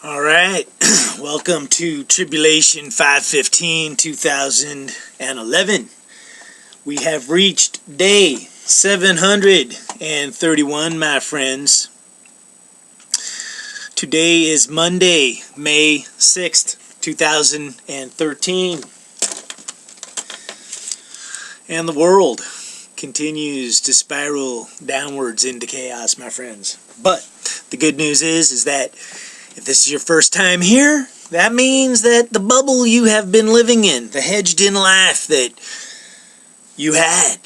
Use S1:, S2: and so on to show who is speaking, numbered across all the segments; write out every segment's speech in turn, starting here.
S1: Alright, welcome to Tribulation 515 2011. We have reached day 731, my friends. Today is Monday, May 6th, 2013. And the world continues to spiral downwards into chaos, my friends. But the good news is that if this is your first time here, that means that the bubble you have been living in, the hedged-in life that you had,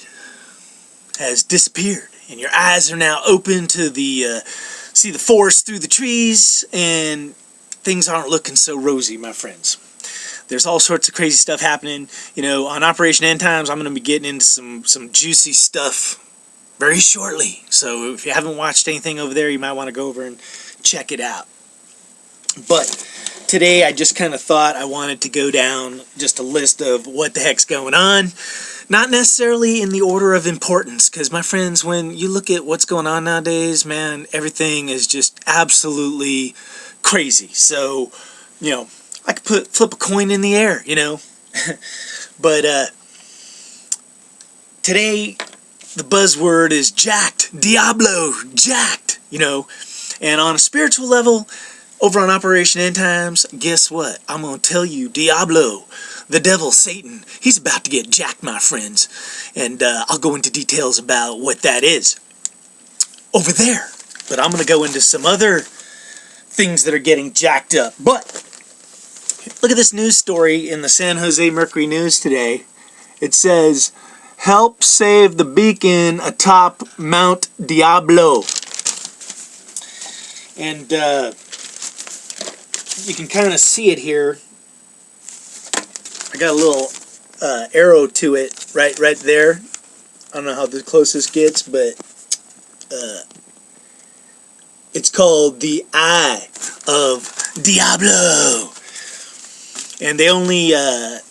S1: has disappeared. And your eyes are now open to see the forest through the trees, and things aren't looking so rosy, my friends. There's all sorts of crazy stuff happening. You know, on Operation End Times, I'm going to be getting into some juicy stuff very shortly. So if you haven't watched anything over there, you might want to go over and check it out. But today I just kind of thought I wanted to go down just a list of what the heck's going on. Not necessarily in the order of importance, because my friends, when you look at what's going on nowadays, man, everything is just absolutely crazy. So, you know, I could flip a coin in the air, you know. But today the buzzword is jacked. Diablo, jacked, you know. And on a spiritual level, over on Operation End Times, guess what? I'm going to tell you, Diablo, the devil, Satan, he's about to get jacked, my friends. And I'll go into details about what that is over there. But I'm going to go into some other things that are getting jacked up. But look at this news story in the San Jose Mercury News today. It says, help save the beacon atop Mount Diablo. And you can kind of see it here. I got a little arrow to it right there. I don't know how close this gets, but it's called the Eye of Diablo. And they only, I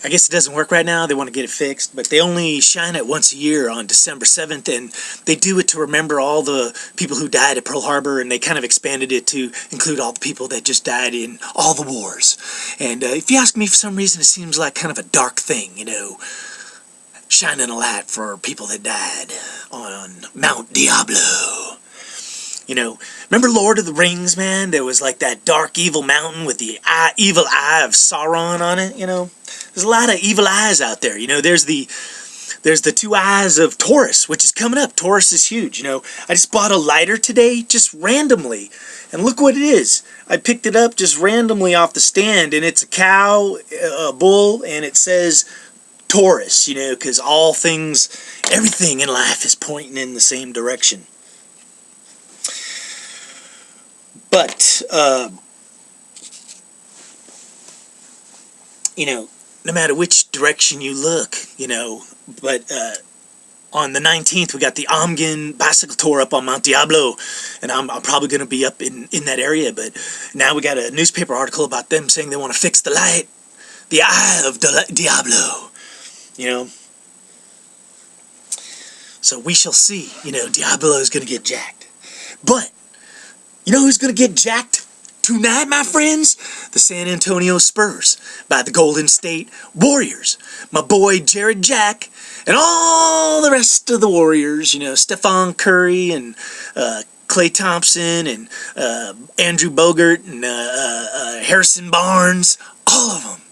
S1: guess it doesn't work right now. They want to get it fixed, but they only shine it once a year on December 7th, and they do it to remember all the people who died at Pearl Harbor, and they kind of expanded it to include all the people that just died in all the wars. And if you ask me, for some reason, it seems like kind of a dark thing, you know, shining a light for people that died on Mount Diablo. You know, remember Lord of the Rings, man? There was like that dark evil mountain with the evil eye of Sauron on it, you know? There's a lot of evil eyes out there, you know? There's the two eyes of Taurus, which is coming up. Taurus is huge, you know? I just bought a lighter today, just randomly, and look what it is. I picked it up just randomly off the stand, and it's a cow, a bull, and it says Taurus, you know, because everything in life is pointing in the same direction. But, you know, no matter which direction you look, you know, but on the 19th, we got the Amgen bicycle tour up on Mount Diablo, and I'm probably going to be up in that area, but now we got a newspaper article about them saying they want to fix the light, the Eye of Diablo, you know. So we shall see, you know, Diablo is going to get jacked. But you know who's going to get jacked tonight, my friends? The San Antonio Spurs by the Golden State Warriors. My boy Jared Jack and all the rest of the Warriors, you know, Stephon Curry and Klay Thompson and Andrew Bogut and Harrison Barnes, all of them.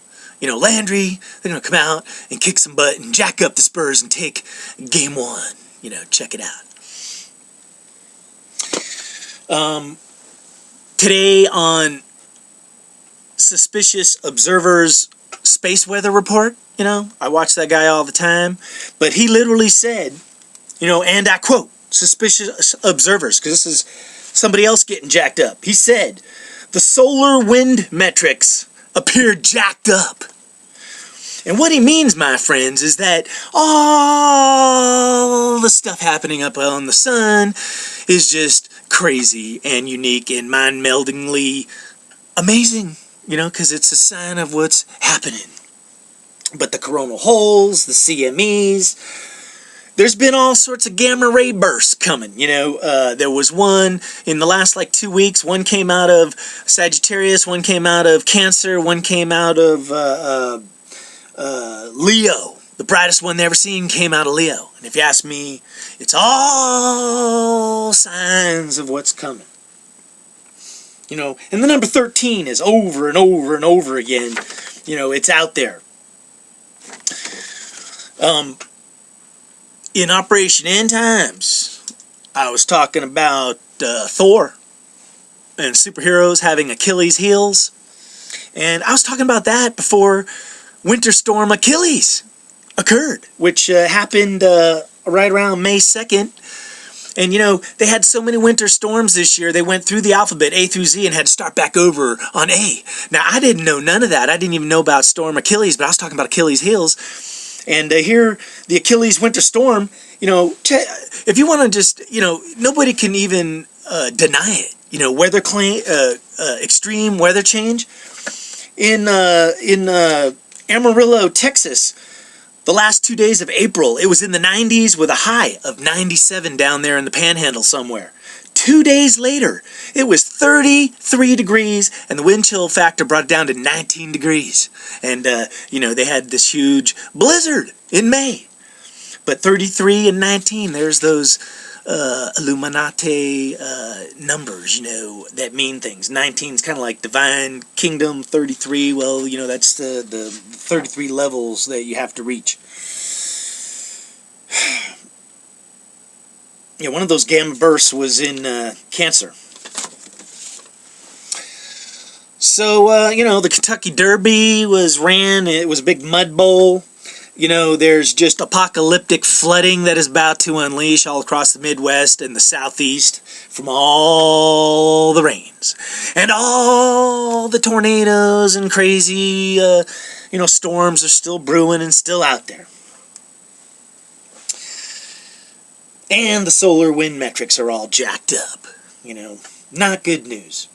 S1: You know, Landry, they're going to come out and kick some butt and jack up the Spurs and take game one. You know, check it out. Today on Suspicious Observer's Space Weather Report, you know, I watch that guy all the time, but he literally said, you know, and I quote, Suspicious Observers, because this is somebody else getting jacked up. He said, the solar wind metrics appear jacked up. And what he means, my friends, is that all the stuff happening up on the sun is just crazy and unique and mind-meldingly amazing, you know, because it's a sign of what's happening. But the coronal holes, the CMEs, there's been all sorts of gamma ray bursts coming. There was one in the last like 2 weeks. One came out of Sagittarius, one came out of Cancer, one came out of Leo. The brightest one they ever seen came out of Leo. And if you ask me, it's all signs of what's coming. And the number 13 is over and over and over again. It's out there. In Operation End Times, I was talking about Thor and superheroes having Achilles heels. And I was talking about that before Winter Storm Achilles occurred, which happened right around May 2nd. And, they had so many winter storms this year, they went through the alphabet, A through Z, and had to start back over on A. Now, I didn't know none of that. I didn't even know about Storm Achilles, but I was talking about Achilles heels. And here, the Achilles winter storm, if you want to just, nobody can even deny it. Extreme weather change. In Amarillo, Texas, the last 2 days of April, it was in the 90s with a high of 97 down there in the Panhandle somewhere. 2 days later, it was 33 degrees, and the wind chill factor brought it down to 19 degrees. And, they had this huge blizzard in May. But 33 and 19, there's those Illuminati numbers, that mean things. 19 is kind of like divine kingdom. 33, well, that's the 33 levels that you have to reach. Yeah, one of those gamma bursts was in Cancer. So, the Kentucky Derby was ran. It was a big mud bowl. There's just apocalyptic flooding that is about to unleash all across the Midwest and the Southeast from all the rains and all the tornadoes and crazy, storms are still brewing and still out there. And the solar wind metrics are all jacked up. Not good news.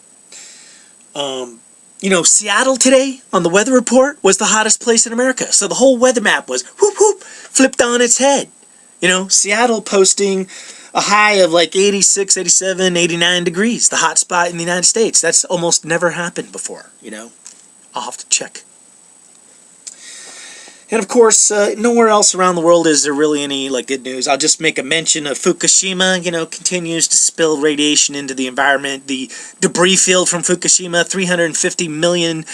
S1: Seattle today on the weather report was the hottest place in America. So the whole weather map was whoop whoop flipped on its head. Seattle posting a high of like 86, 87, 89 degrees, the hot spot in the United States. That's almost never happened before, I'll have to check. And of course, nowhere else around the world is there really any good news. I'll just make a mention of Fukushima, continues to spill radiation into the environment. The debris field from Fukushima, 350 million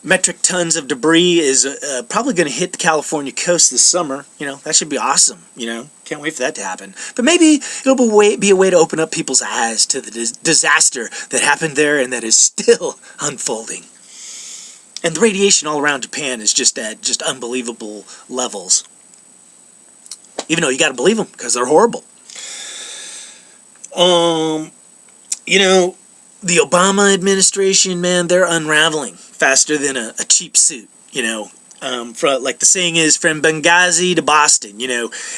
S1: metric tons of debris is probably going to hit the California coast this summer. That should be awesome, Can't wait for that to happen. But maybe it'll be a way to open up people's eyes to the disaster that happened there and that is still unfolding. And the radiation all around Japan is just at unbelievable levels. Even though you gotta believe them, because they're horrible. The Obama administration, man, they're unraveling faster than a cheap suit, like the saying is, from Benghazi to Boston,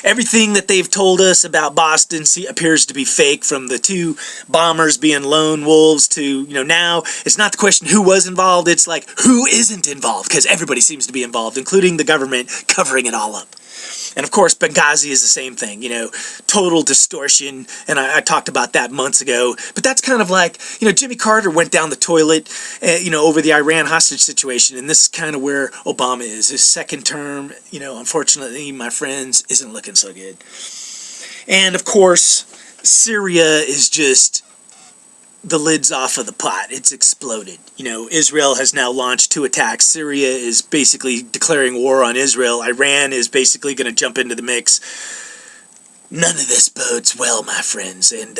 S1: everything that they've told us about Boston appears to be fake, from the two bombers being lone wolves to, now it's not the question who was involved, it's like who isn't involved, because everybody seems to be involved, including the government covering it all up. And of course, Benghazi is the same thing, total distortion, and I talked about that months ago. But that's kind of like, Jimmy Carter went down the toilet, over the Iran hostage situation, and this is kind of where Obama is. His second term, unfortunately, my friends, isn't looking so good. And of course, Syria is just the lid's off of the pot. It's exploded. Israel has now launched 2 attacks. Syria is basically declaring war on Israel. Iran is basically going to jump into the mix. None of this bodes well, my friends. And,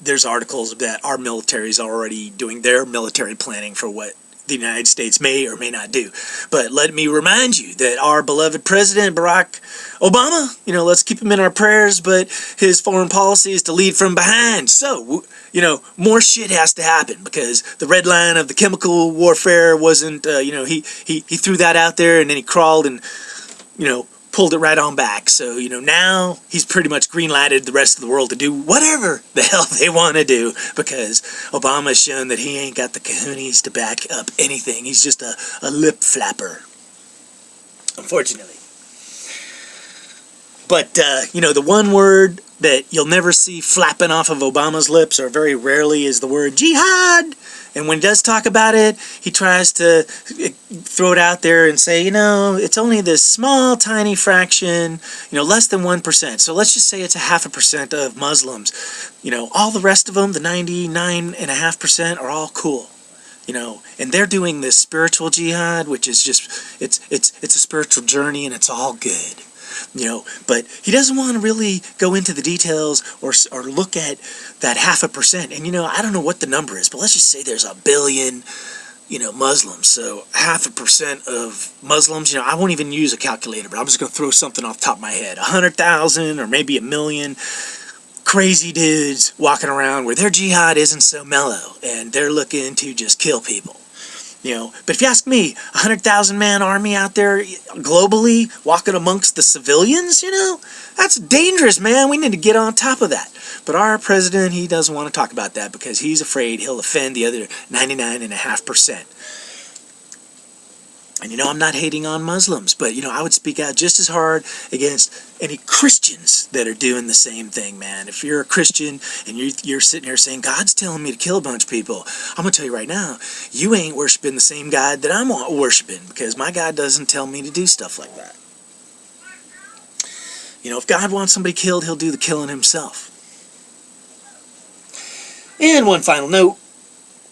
S1: there's articles that our military is already doing their military planning for what the United States may or may not do. But let me remind you that our beloved President Barack Obama, let's keep him in our prayers, but his foreign policy is to lead from behind. So, more shit has to happen, because the red line of the chemical warfare wasn't, he threw that out there, and then he crawled and, pulled it right on back. So, now he's pretty much green-lighted the rest of the world to do whatever the hell they want to do, because Obama's shown that he ain't got the cojones to back up anything. He's just a lip flapper, unfortunately. But, you know, the one word that you'll never see flapping off of Obama's lips, or very rarely, is the word jihad. And when he does talk about it, he tries to throw it out there and say, you know, it's only this small, tiny fraction, you know, less than 1%. So let's just say it's 0.5% of Muslims. You know, all the rest of them, the 99.5%, are all cool. You know, and they're doing this spiritual jihad, which is just, it's a spiritual journey, and it's all good. You know, but he doesn't want to really go into the details or look at that 0.5%. And, you know, I don't know what the number is, but let's just say there's 1 billion, you know, Muslims. So 0.5% of Muslims, you know, I won't even use a calculator, but I'm just going to throw something off the top of my head. 100,000 or maybe 1 million crazy dudes walking around where their jihad isn't so mellow and they're looking to just kill people. You know, but if you ask me, 100,000 man army out there globally walking amongst the civilians, you know, that's dangerous, man. We need to get on top of that. But our president, he doesn't want to talk about that because he's afraid he'll offend the other 99.5%. And, you know, I'm not hating on Muslims, but, you know, I would speak out just as hard against any Christians that are doing the same thing, man. If you're a Christian and you're sitting here saying, God's telling me to kill a bunch of people, I'm going to tell you right now, you ain't worshiping the same God that I'm worshiping, because my God doesn't tell me to do stuff like that. You know, if God wants somebody killed, he'll do the killing himself. And one final note,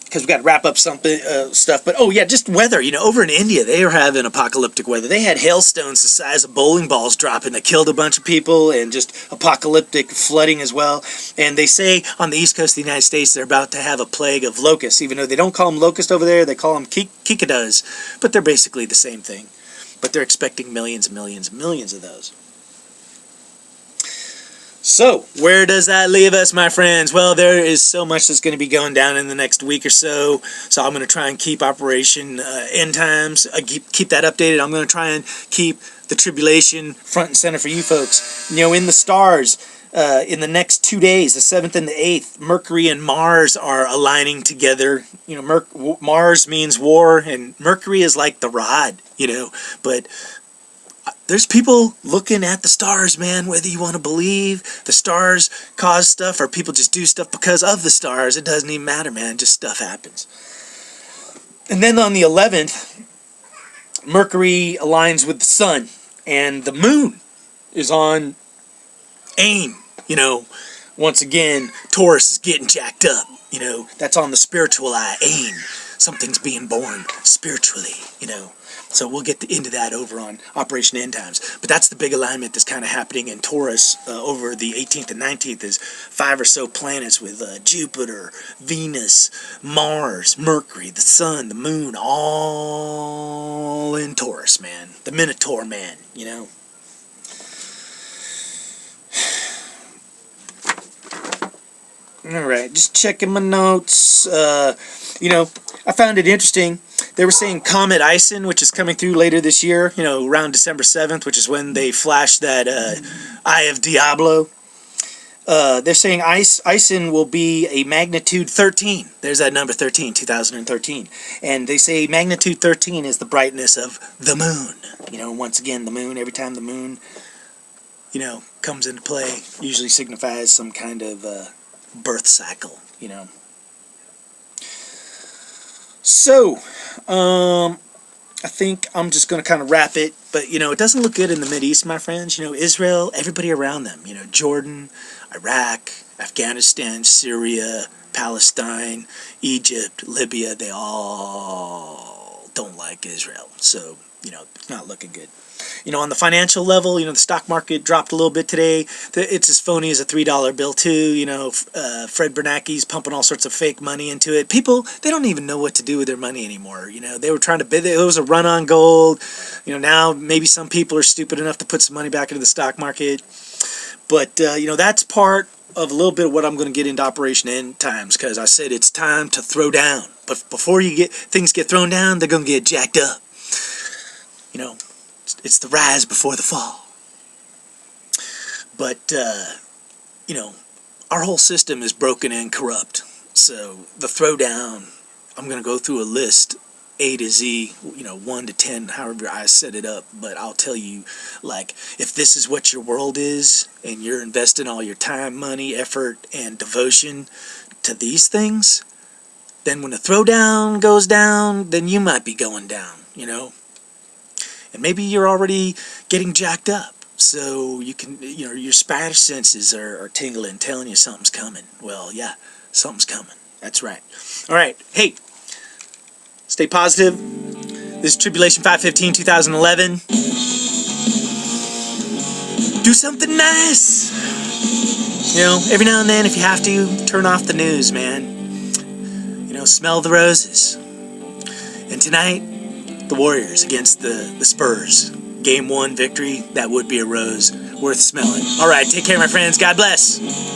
S1: because we've got to wrap up something stuff. But, oh, yeah, just weather. You know, over in India, they are having apocalyptic weather. They had hailstones the size of bowling balls dropping that killed a bunch of people, and just apocalyptic flooding as well. And they say on the east coast of the United States they're about to have a plague of locusts, even though they don't call them locusts over there. They call them cicadas. But they're basically the same thing. But they're expecting millions and millions and millions of those. So, where does that leave us, my friends? Well, there is so much that's going to be going down in the next week or so. So I'm going to try and keep Operation End Times, keep that updated. I'm going to try and keep the Tribulation front and center for you folks. You know, in the stars, in the next 2 days, the 7th and the 8th, Mercury and Mars are aligning together. You know, Mars means war, and Mercury is like the rod, you know, but there's people looking at the stars, man, whether you want to believe the stars cause stuff or people just do stuff because of the stars. It doesn't even matter, man. Just stuff happens. And then on the 11th, Mercury aligns with the sun, and the moon is on AIM. You know, once again, Taurus is getting jacked up. You know, that's on the spiritual eye, AIM. Something's being born spiritually, you know. So we'll get into that over on Operation End Times. But that's the big alignment that's kind of happening in Taurus over the 18th and 19th, is 5 or so planets with Jupiter, Venus, Mars, Mercury, the Sun, the Moon, all in Taurus, man. The Minotaur man, you know. Alright, just checking my notes. You know, I found it interesting. They were saying Comet Ison, which is coming through later this year, you know, around December 7th, which is when they flashed that Eye of Diablo. They're saying Ison will be a magnitude 13. There's that number 13, 2013. And they say magnitude 13 is the brightness of the moon. You know, once again, the moon, every time the moon, you know, comes into play, usually signifies some kind of birth cycle, you know. So, I think I'm just going to kind of wrap it. But, you know, it doesn't look good in the Mideast, my friends. You know, Israel, everybody around them. You know, Jordan, Iraq, Afghanistan, Syria, Palestine, Egypt, Libya. They all don't like Israel. So, you know, it's not looking good. You know, on the financial level, you know, the stock market dropped a little bit today. It's as phony as a $3 bill, too. You know, Fred Bernanke's pumping all sorts of fake money into it. People, they don't even know what to do with their money anymore. You know, they were trying to bid. It was a run on gold. You know, now maybe some people are stupid enough to put some money back into the stock market. But, you know, that's part of a little bit of what I'm going to get into Operation End Times, because I said it's time to throw down. But before things get thrown down, they're going to get jacked up. You know, it's the rise before the fall. But, you know, our whole system is broken and corrupt. So the throwdown, I'm going to go through a list A to Z, 1 to 10, however I set it up. But I'll tell you, like, if this is what your world is, and you're investing all your time, money, effort, and devotion to these things, then when the throwdown goes down, then you might be going down, And maybe you're already getting jacked up. So you can, your spider senses are tingling, telling you something's coming. Well, yeah, something's coming. That's right. All right. Hey, stay positive. This is Tribulation 515 2011. Do something nice. Every now and then, if you have to, turn off the news, man. Smell the roses. And tonight, the Warriors against the Spurs. Game 1 victory, that would be a rose worth smelling. All right, take care, my friends. God bless.